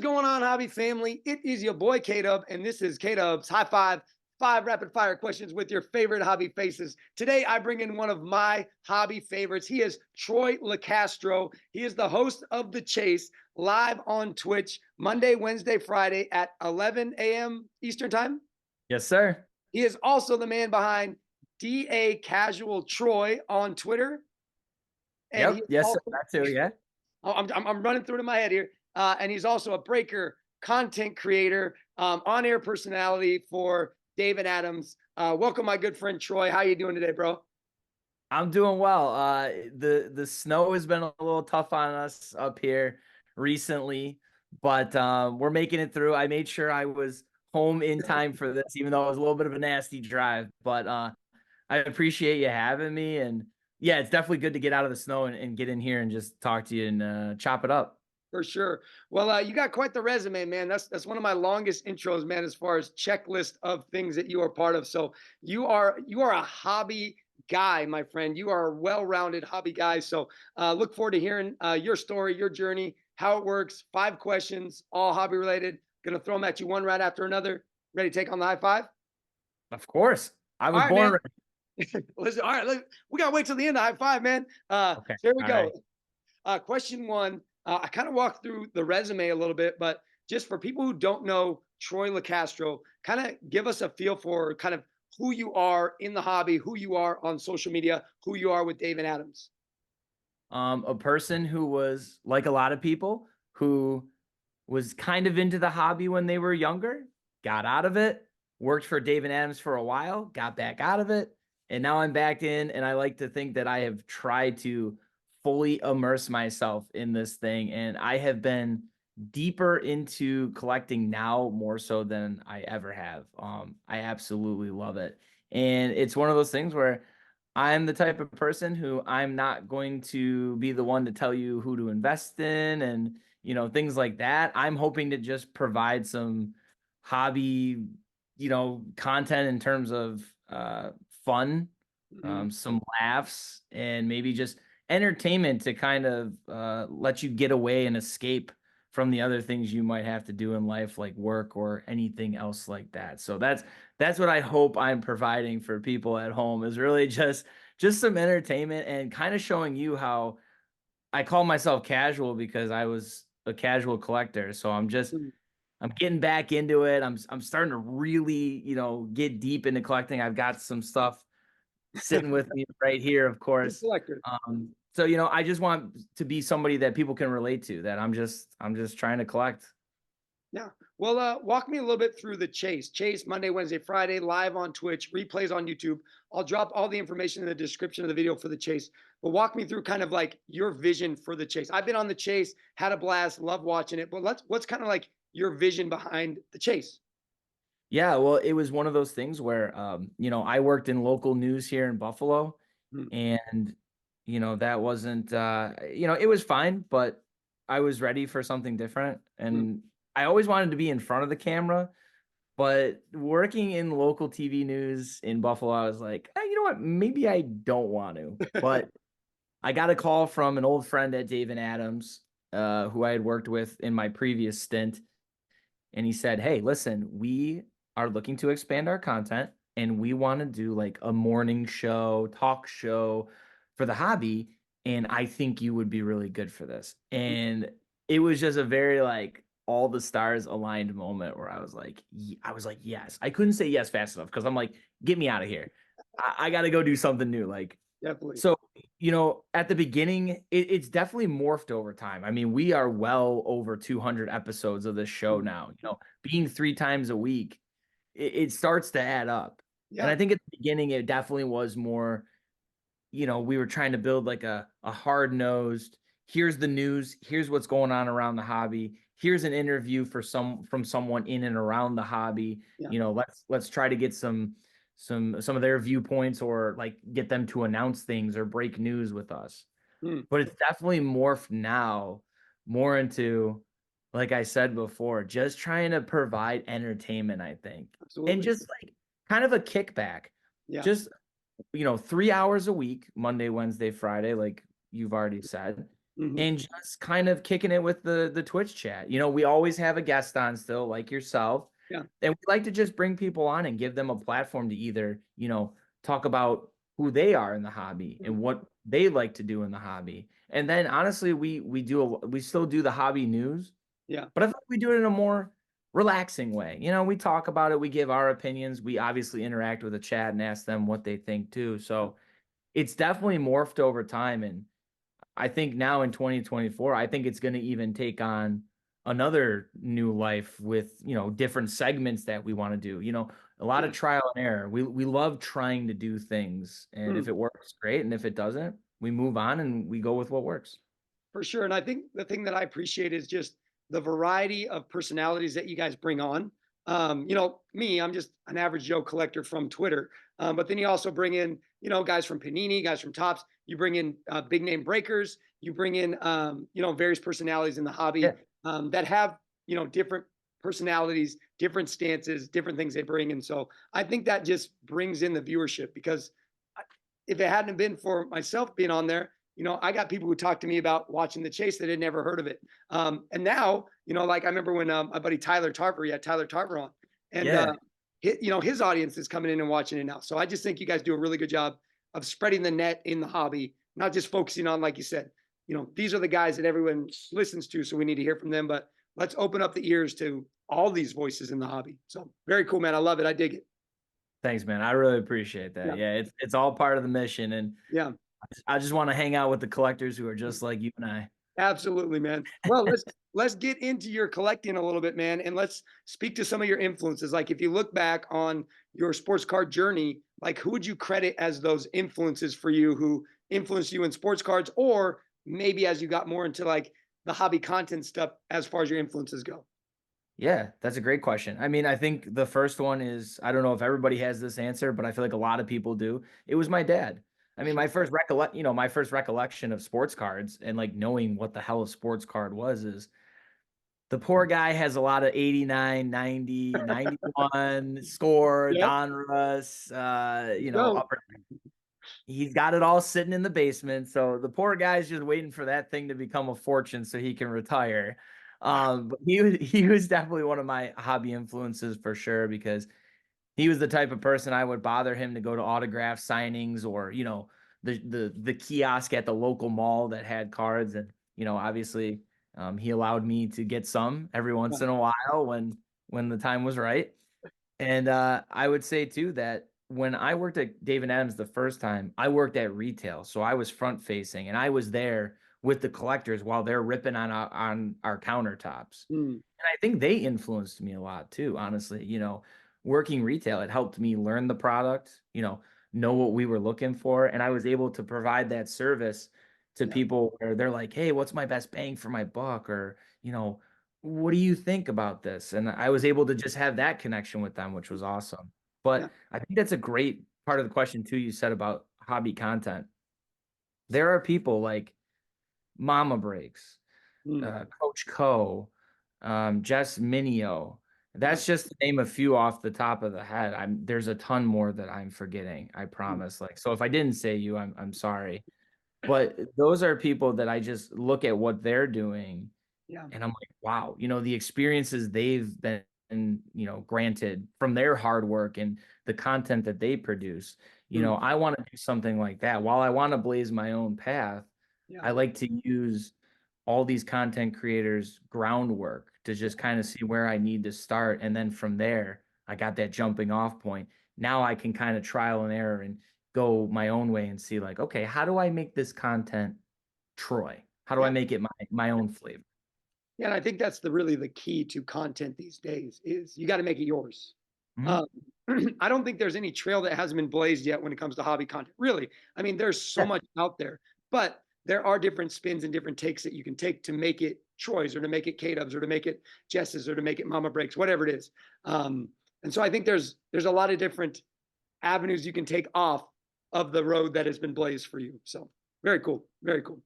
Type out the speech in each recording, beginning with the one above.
going on, hobby family? It is your boy K-Dub, and this is K-Dub's High Five, 5 rapid-fire questions with your favorite hobby faces. Today, I bring in one of my hobby favorites. He is Troy LeCastro. He is the host of The Chase, live on Twitch, Monday, Wednesday, Friday at 11 a.m. Eastern Time. Yes, sir. He is also the man behind DA Casual Troy on Twitter. And Yep. Yes, sir. That too. Yeah. I'm running through it in my head here. And he's also a breaker, content creator, on-air personality for David Adams. Welcome, my good friend Troy. How you doing today, bro? I'm doing well. The snow has been a little tough on us up here recently, but we're making it through. I made sure I was home in time for this, even though it was a little bit of a nasty drive. But I appreciate you having me, and yeah, it's definitely good to get out of the snow and get in here and just talk to you and chop it up. For sure. Well, you got quite the resume, man. That's one of my longest intros, man, as far as checklist of things that you are part of. So you are a hobby guy, my friend. You are a well-rounded hobby guy. So look forward to hearing your story, your journey, how it works. 5 questions, all hobby related. Gonna throw them at you one right after another. Ready to take on the high five? Of course, I All was right, born man. ready. Listen, all right, we gotta wait till the end of high five, man. Okay. Here we All go. right. Question one. I kind of walked through the resume a little bit, but just for people who don't know Troy LeCastro, kind of give us a feel for kind of who you are in the hobby, who you are on social media, who you are with David Adams. A person who was like a lot of people who was kind of into the hobby when they were younger, got out of it, worked for David Adams for a while, got back out of it, and now I'm back in. And I like to think that I have tried to fully immerse myself in this thing. And I have been deeper into collecting now more so than I ever have. I absolutely love it. And it's one of those things where I'm the type of person who I'm not going to be the one to tell you who to invest in and, things like that. I'm hoping to just provide some hobby, content in terms of fun, Mhm. some laughs, and maybe just entertainment to kind of let you get away and escape from the other things you might have to do in life, like work or anything else like that. So that's what I hope I'm providing for people at home, is really just some entertainment and kind of showing you how I call myself casual because I was a casual collector. So I'm getting back into it. I'm starting to really, get deep into collecting. I've got some stuff sitting with me right here, of Good course. collector. So I just want to be somebody that people can relate to, that I'm just trying to collect. Yeah. Well, walk me a little bit through the Chase. Chase, Monday, Wednesday, Friday, live on Twitch, replays on YouTube. I'll drop all the information in the description of the video for the Chase. But walk me through kind of like your vision for the Chase. I've been on the Chase, had a blast, love watching it. But what's kind of like your vision behind the Chase? Yeah, well, it was one of those things where I worked in local news here in Buffalo, Mm, and that wasn't it was fine, but I was ready for something different, mm. and I always wanted to be in front of the camera. But working in local TV news in Buffalo, I was like, you know what? Maybe I don't want to. But I got a call from an old friend at David Adams, who I had worked with in my previous stint. And he said, hey, listen, we are looking to expand our content, and we want to do like a morning show, talk show for the hobby. And I think you would be really good for this. And it was just a very like all the stars aligned moment where I was like, yes. I couldn't say yes fast enough because I'm like, get me out of here. I got to go do something new. Like, Definitely. so, at the beginning, it's definitely morphed over time. I mean, we are well over 200 episodes of this show Mm. now. Being 3 times a week, it starts to add up. And Yeah. I think at the beginning, it definitely was more, we were trying to build like a hard-nosed, here's the news, here's what's going on around the hobby, here's an interview from someone in and around the hobby. Yeah. Let's try to get some of their viewpoints, or like get them to announce things or break news with us. Mm. But it's definitely morphed now more into, like I said before, just trying to provide entertainment, I think. And Absolutely. just like kind of a kickback. Yeah. Just 3 hours a week, Monday, Wednesday, Friday, like you've already said. Mhm. and just kind of kicking it with the Twitch chat. You know, we always have a guest on still, like yourself, Yeah. and we like to just bring people on and give them a platform to either, you know, talk about who they are in the hobby Mhm. and what they like to do in the hobby. And then honestly, we still do the hobby news, Yeah. but I feel like we do it in a more relaxing way. You know, we talk about it, we give our opinions, we obviously interact with the chat and ask them what they think too. So it's definitely morphed over time. And I think now in 2024, I think it's going to even take on another new life with, you know, different segments that we want to do. You know, a lot of Yeah. trial and error. We love trying to do things, and if Mm. it works, great, and if it doesn't, we move on and we go with what works. For sure. And I think the thing that I appreciate is just the variety of personalities that you guys bring on. Me, I'm just an average Joe collector from Twitter. But then you also bring in, guys from Panini, guys from Tops. You bring in big name breakers. You bring in, various personalities in the hobby Yeah. that have, different personalities, different stances, different things they bring. And so I think that just brings in the viewership because if it hadn't been for myself being on there, I got people who talked to me about watching the chase that had never heard of it. And now, like I remember when my buddy Tyler Tarver, he had Tyler Tarver on, and Yeah. his audience is coming in and watching it now. So I just think you guys do a really good job of spreading the net in the hobby, not just focusing on, like you said, these are the guys that everyone listens to, so we need to hear from them. But let's open up the ears to all these voices in the hobby. So very cool, man. I love it. I dig it. Thanks, man. I really appreciate that. Yeah, Yeah, it's all part of the mission, and yeah. I just want to hang out with the collectors who are just like you and I. Absolutely, man. Well, let's get into your collecting a little bit, man, and let's speak to some of your influences. Like, if you look back on your sports card journey, like, who would you credit as those influences for you, who influenced you in sports cards, or maybe as you got more into like the hobby content stuff, as far as your influences go? Yeah, that's a great question. I mean, I think the first one is, I don't know if everybody has this answer, but I feel like a lot of people do. It was my dad. I mean, my first recollection of sports cards and like knowing what the hell a sports card was is the poor guy has a lot of 89, 90, 91 score, Yep. Donruss, Go. upper. He's got it all sitting in the basement. So the poor guy's just waiting for that thing to become a fortune so he can retire. But he was definitely one of my hobby influences for sure, because he was the type of person I would bother him to go to autograph signings, or, the kiosk at the local mall that had cards. And, obviously, he allowed me to get some every once in a while when the time was right. And I would say too that when I worked at David Adams the first time, I worked at retail, so I was front facing, and I was there with the collectors while they're ripping on our countertops. Mm, And I think they influenced me a lot too, honestly. Working retail, it helped me learn the product, know what we were looking for, and I was able to provide that service to yeah, people where they're like, "Hey, what's my best bang for my buck?" Or, what do you think about this? And I was able to just have that connection with them, which was awesome. yeah. But I think that's a great part of the question too, you said about hobby content. There are people like Mama Breaks, Mm, Coach Co, Jess Minio. yeah. That's just to name a few off the top of the head. There's a ton more that I'm forgetting, I Mm, promise. Like, so if I didn't say you, I'm sorry. But those are people that I just look at what they're doing yeah. and I'm like, wow, the experiences they've been, granted from their hard work and the content that they produce. Mm, I want to do something like that. While I want to blaze my own path, yeah. I like to use all these content creators' groundwork to just kind of see where I need to start. And then from there, I got that jumping off point. Now I can kind of trial and error and go my own way and see, like, okay, how do I make this content Troy? How do I Yeah. make it my own flavor? Yeah, and I think that's really the key to content these days is you got to make it yours. Mhm. Um, I don't think there's any trail that hasn't been blazed yet when it comes to hobby content. Really, I mean, there's so Yeah. much out there, but there are different spins and different takes that you can take to make it Troy's or to make it K-Dubs or to make it Jess's or to make it Mama Breaks, whatever it is. And so I think there's a lot of different avenues you can take off of the road that has been blazed for you. So very cool, very cool.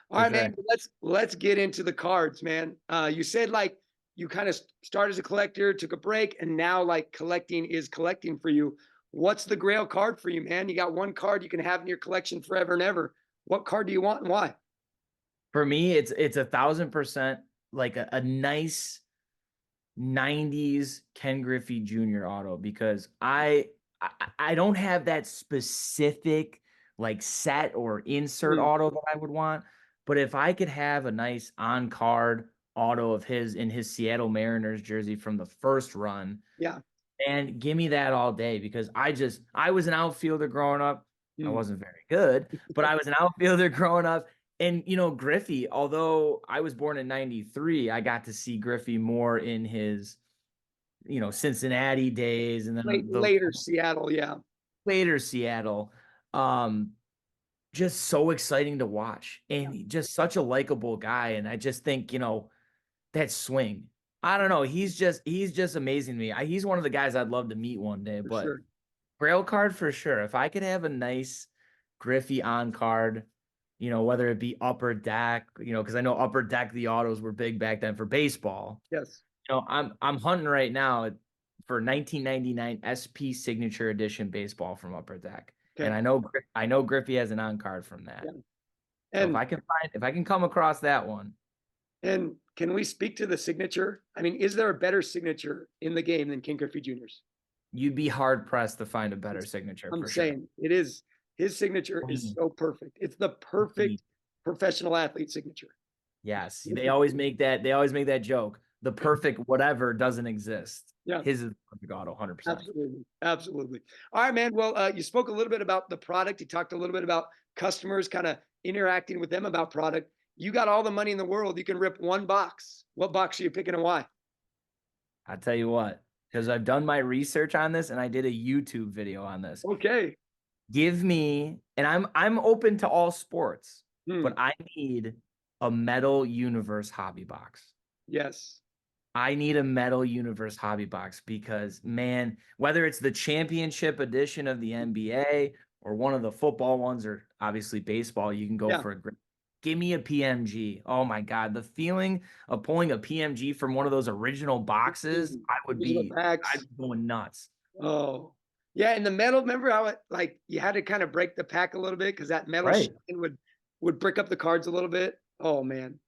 All For right, man. sure. Let's get into the cards, man. You said like you kind of started as a collector, took a break, and now like collecting is collecting for you. What's the Grail card for you, man? You got one card you can have in your collection forever and ever. What card do you want and why? For me, it's 1,000% like a nice 90s Ken Griffey Jr. auto, because I don't have that specific like set or insert Mm, auto that I would want. But if I could have a nice on card auto of his in his Seattle Mariners jersey from the first run, yeah. and give me that all day, because I was an outfielder growing up. I Mm, wasn't very good, but I was an outfielder growing up. And Griffey, although I was born in 93, I got to see Griffey more in his, Cincinnati days, and then the later Seattle. Yeah. later Seattle. Um, just so exciting to watch. And just such a likable guy. And I just think, that swing. I don't know. He's just amazing to me. He's one of the guys I'd love to meet one day. For But sure. Grail card for sure. If I could have a nice Griffey on card, whether it be upper deck, because I know upper deck the autos were big back then for baseball. Yes. I'm hunting right now for 1999 SP Signature Edition baseball from Upper Deck, and Okay. I know Griffey has an on card from that. Yeah. So And if I can come across that one. and can we speak to the signature? I mean, is there a better signature in the game than Ken Griffey Jr.'s? You'd be hard pressed to find a better signature I'm for sure. saying it is. His signature is so perfect. It's the perfect professional athlete signature. Yes, they always make that joke. The perfect whatever doesn't exist. Yeah. His is the perfect auto, 100%. Absolutely. Absolutely. All right, man. Well, you spoke a little bit about the product. You talked a little bit about customers, kind of interacting with them about product. You got all the money in the world. You can rip one box. What box are you picking and why? I tell you what, because I've done my research on this and I did a YouTube video on this. Okay. Give me, and I'm open to all sports, but I need a Metal Universe hobby box. Yes. I need a Metal Universe hobby box because, man, whether it's the championship edition of the NBA or one of the football ones, or obviously baseball, you can go for a great. Give me a PMG. Oh my God. The feeling of pulling a PMG from one of those original boxes, I'd be going nuts. Oh, yeah. And the metal, remember how it, like, you had to kind of break the pack a little bit because that metal Right. would brick up the cards a little bit. Oh man.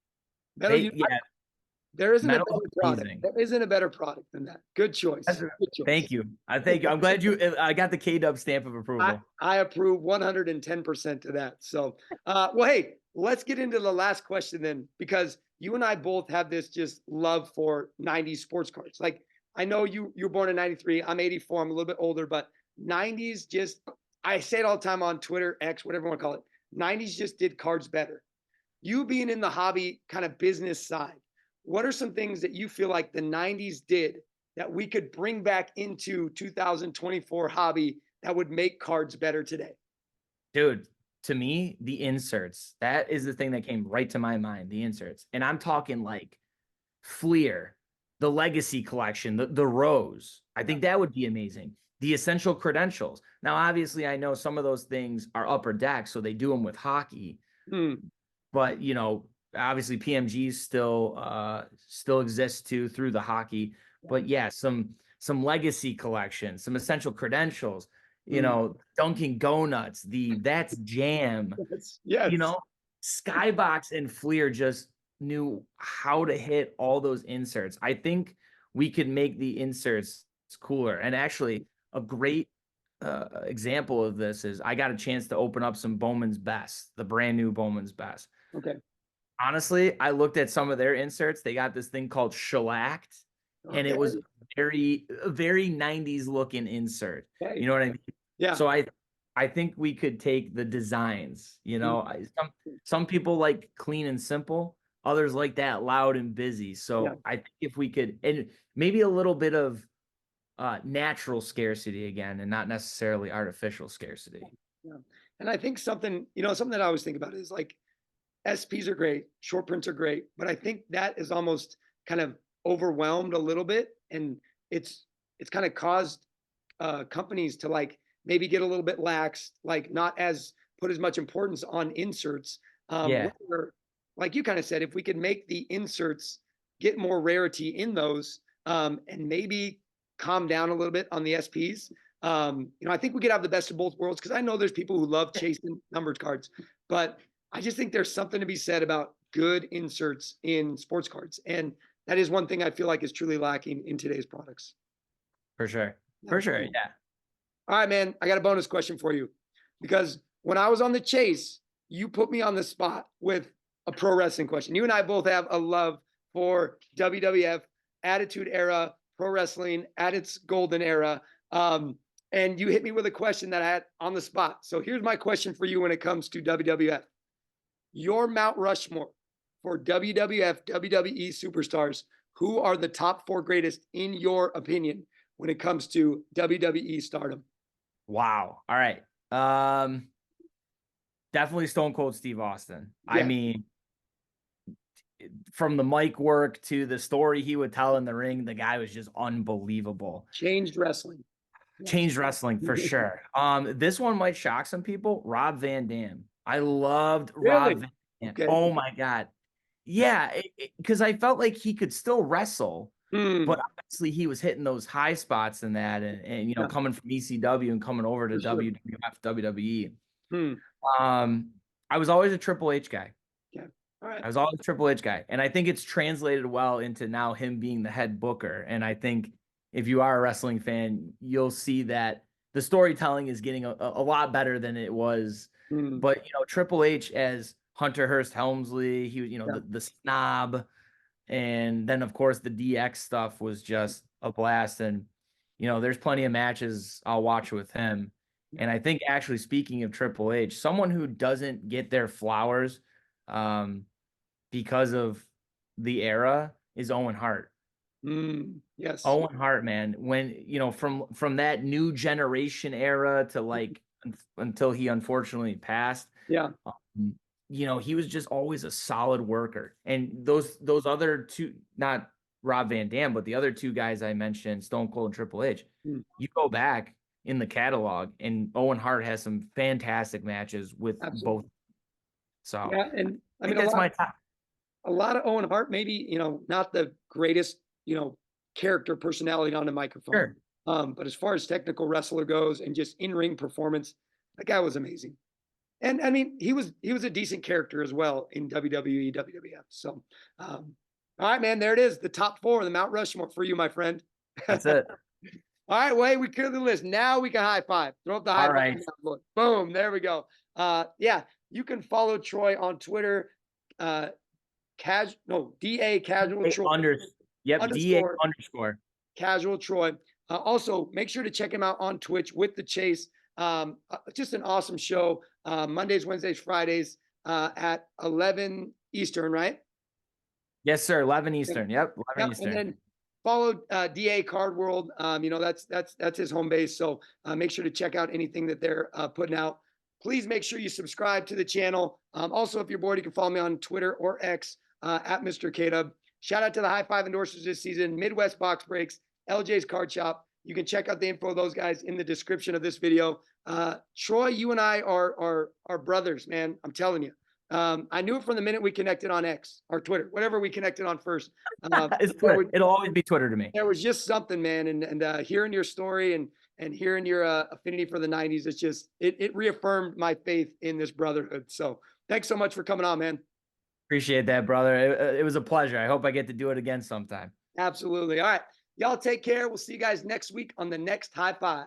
There isn't a Metal's better product. amazing. There isn't a better product than that. Good choice. Good choice. Thank you. Thank you. I'm glad I got the K-Dub stamp of approval. I approve 110% to that. So, well, hey, let's get into the last question then, because you and I both have this just love for 90s sports cards. Like, I know you were born in 93. I'm 84. I'm a little bit older, but 90s just, I say it all the time on Twitter, X, whatever you want to call it. 90s just did cards better. You being in the hobby kind of business side, what are some things that you feel like the 90s did that we could bring back into 2024 hobby that would make cards better today? Dude, to me, the inserts, that is the thing that came right to my mind, the inserts. And I'm talking like Fleer, the Legacy Collection, the Rose. I think that would be amazing. The Essential Credentials. Now, obviously, I know some of those things are upper deck, so they do them with hockey. But, obviously PMGs still exist too through the hockey. But yeah, some Legacy Collections, some Essential Credentials, Dunkin' Go Nuts, That's Jam. Yes. Skybox and Fleer just knew how to hit all those inserts. I think we could make the inserts cooler. And actually, a great example of this is I got a chance to open up some Bowman's Best, the brand new Bowman's Best. Okay. Honestly, I looked at some of their inserts. They got this thing called shellacked, and it was very 90s looking insert. You know what I mean? Yeah. So I think we could take the designs, some people like clean and simple, others like that loud and busy. So I think if we could, and maybe a little bit of natural scarcity again, and not necessarily artificial scarcity. Yeah. And I think something that I always think about is like, SPs are great, short prints are great, but I think that is almost kind of overwhelmed a little bit, and it's kind of caused companies to like maybe get a little bit lax, like not as put as much importance on inserts. Where, like you kind of said, if we could make the inserts get more rarity in those, and maybe calm down a little bit on the SPs, I think we could have the best of both worlds, because I know there's people who love chasing numbered cards, but I just think there's something to be said about good inserts in sports cards. And that is one thing I feel like is truly lacking in today's products. For sure. For sure. Yeah. All right, man. I got a bonus question for you, because when I was on the chase, you put me on the spot with a pro wrestling question. You and I both have a love for WWF, Attitude Era, pro wrestling at its golden era. And you hit me with a question that I had on the spot. So here's my question for you when it comes to WWF. Your Mount Rushmore for WWF, WWE superstars. Who are the top 4 greatest in your opinion when it comes to WWE stardom? Wow. All right. Definitely Stone Cold Steve Austin. Yeah. I mean, from the mic work to the story he would tell in the ring, the guy was just unbelievable. Changed wrestling. Changed wrestling for sure. This one might shock some people. Rob Van Dam. I loved Rob Van Dam. Okay. Oh my God. Yeah, because I felt like he could still wrestle, but obviously he was hitting those high spots in that, and you know, coming from ECW and coming over to WWF, WWE. I was always a Triple H guy. Yeah. All right. I was always a Triple H guy, and I think it's translated well into now him being the head booker. And I think if you are a wrestling fan, you'll see that the storytelling is getting a lot better than it was. But you know, Triple H as Hunter Hearst Helmsley, he was, you know, the snob, and then of course the DX stuff was just a blast. And you know, there's plenty of matches I'll watch with him. And I think, actually, speaking of Triple H, someone who doesn't get their flowers because of the era is Owen Hart. Yes. Owen Hart, man. When, you know, from that new generation era to like until he unfortunately passed. Yeah. You know, he was just always a solid worker. And those other two, not Rob Van Dam, but the other 2 guys I mentioned, Stone Cold and Triple H, you go back in the catalog, and Owen Hart has some fantastic matches with both. So yeah, and I mean, that's my top. A lot of Owen Hart, maybe, you know, not the greatest, you know, character personality on the microphone. Sure. But as far as technical wrestler goes and just in-ring performance, that guy was amazing. And I mean, he was a decent character as well in WWE, WWF. So, all right, man, there it is. The top 4 of the Mount Rushmore for you, my friend. That's it. All right, Wade, we cleared the list. Now we can high five. Throw up the high five. Right. Boom, there we go. Yeah, you can follow Troy on Twitter. DA Casual Troy. DA _ Casual Troy. Also, make sure to check him out on Twitch with The Chase. Just an awesome show. Mondays, Wednesdays, Fridays at 11 Eastern, right? Yes, sir. 11 Eastern. Yep, 11 Eastern. And then follow DA Card World. You know, that's his home base. So make sure to check out anything that they're putting out. Please make sure you subscribe to the channel. Also, if you're bored, you can follow me on Twitter or X at Mr. K-Dub. Shout out to the High Five endorsers this season: Midwest Box Breaks, LJ's Card Shop. You can check out the info of those guys in the description of this video. Troy, you and I are brothers, man. I'm telling you. I knew it from the minute we connected on X or Twitter, whatever we connected on first. It's Twitter. It'll always be Twitter to me. There was just something, man. And hearing your story and hearing your affinity for the 90s, it's just, it reaffirmed my faith in this brotherhood. So thanks so much for coming on, man. Appreciate that, brother. It was a pleasure. I hope I get to do it again sometime. Absolutely. All right. Y'all take care. We'll see you guys next week on the next High Five.